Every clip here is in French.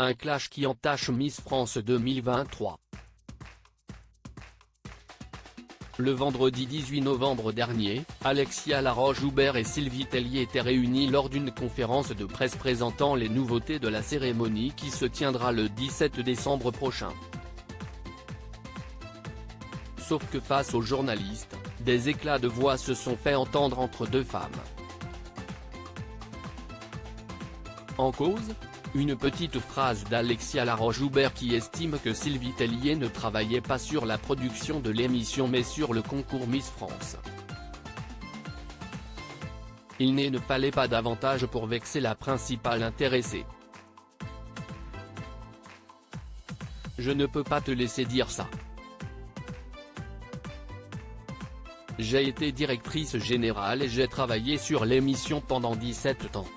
un clash qui entache Miss France 2023. Le vendredi 18 novembre dernier, Alexia Laroche-Joubert et Sylvie Tellier étaient réunies lors d'une conférence de presse présentant les nouveautés de la cérémonie qui se tiendra le 17 décembre prochain. Sauf que face aux journalistes, des éclats de voix se sont fait entendre entre deux femmes. En cause, une petite phrase d'Alexia Laroche-Joubert qui estime que Sylvie Tellier ne travaillait pas sur la production de l'émission mais sur le concours Miss France. Il ne fallait pas davantage pour vexer la principale intéressée. Je ne peux pas te laisser dire ça. J'ai été directrice générale et j'ai travaillé sur l'émission pendant 17 ans.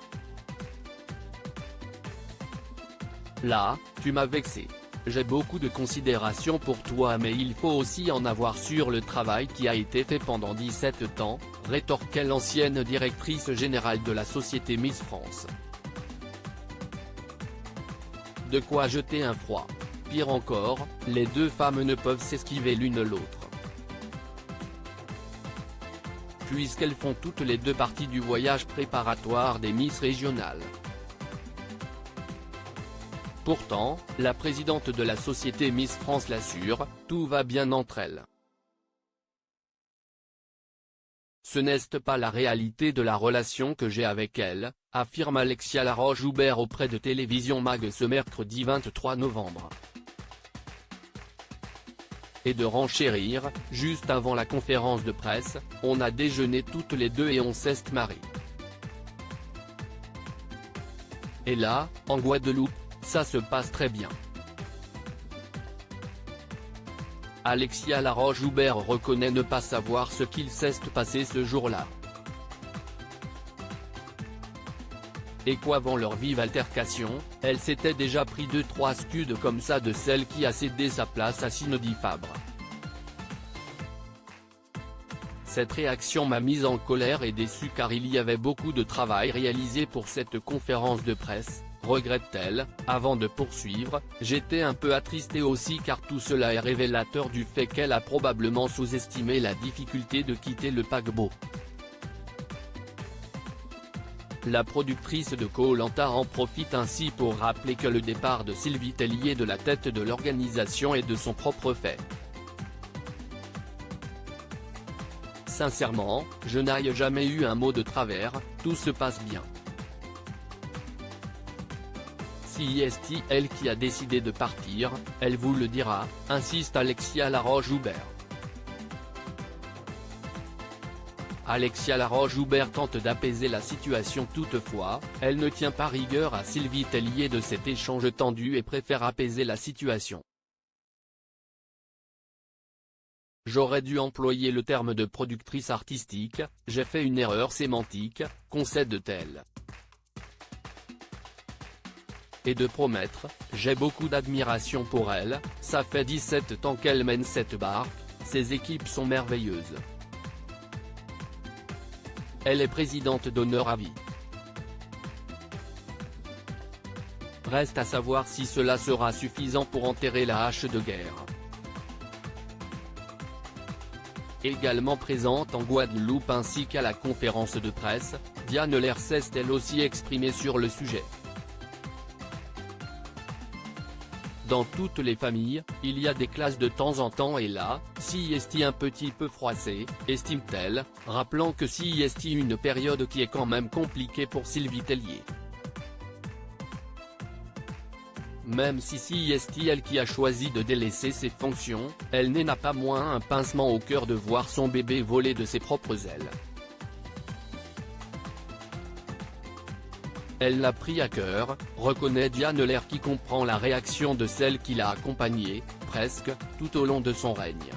Là, tu m'as vexé. J'ai beaucoup de considération pour toi mais il faut aussi en avoir sur le travail qui a été fait pendant 17 ans, rétorquait l'ancienne directrice générale de la société Miss France. De quoi jeter un froid. Pire encore, les deux femmes ne peuvent s'esquiver l'une l'autre. Puisqu'elles font toutes les deux partie du voyage préparatoire des Miss régionales. Pourtant, la présidente de la société Miss France l'assure, tout va bien entre elles. Ce n'est pas la réalité de la relation que j'ai avec elle, affirme Alexia Laroche-Joubert auprès de Télévision Mag ce mercredi 23 novembre. Et de renchérir, juste avant la conférence de presse, on a déjeuné toutes les deux et on s'est mariés. Et là, en Guadeloupe, ça se passe très bien. Alexia Laroche-Joubert reconnaît ne pas savoir ce qu'il s'est passé ce jour-là. Et qu'avant leur vive altercation, elle s'était déjà pris 2-3 scuds comme ça de celle qui a cédé sa place à Cindy Fabre. Cette réaction m'a mise en colère et déçue car il y avait beaucoup de travail réalisé pour cette conférence de presse, regrette-t-elle, avant de poursuivre, j'étais un peu attristée aussi car tout cela est révélateur du fait qu'elle a probablement sous-estimé la difficulté de quitter le paquebot. La productrice de Koh-Lanta en profite ainsi pour rappeler que le départ de Sylvie Tellier de la tête de l'organisation est de son propre fait. Sincèrement, je n'ai jamais eu un mot de travers, tout se passe bien. Si c'est elle qui a décidé de partir, elle vous le dira, insiste Alexia Laroche-Joubert. Alexia Laroche-Joubert tente d'apaiser la situation toutefois, elle ne tient pas rigueur à Sylvie Tellier de cet échange tendu et préfère apaiser la situation. J'aurais dû employer le terme de productrice artistique, j'ai fait une erreur sémantique, concède-t-elle. Et de promettre, j'ai beaucoup d'admiration pour elle, ça fait 17 ans qu'elle mène cette barque, ses équipes sont merveilleuses. Elle est présidente d'honneur à vie. Reste à savoir si cela sera suffisant pour enterrer la hache de guerre. Également présente en Guadeloupe ainsi qu'à la conférence de presse, Diane Lair s'est elle aussi exprimée sur le sujet. Dans toutes les familles, il y a des classes de temps en temps et là, si est un petit peu froissé, estime-t-elle, rappelant que si est une période qui est quand même compliquée pour Sylvie Tellier. Même si est elle qui a choisi de délaisser ses fonctions, elle n'a pas moins un pincement au cœur de voir son bébé voler de ses propres ailes. Elle l'a pris à cœur, reconnaît Diane Lair qui comprend la réaction de celle qui l'a accompagnée, presque, tout au long de son règne.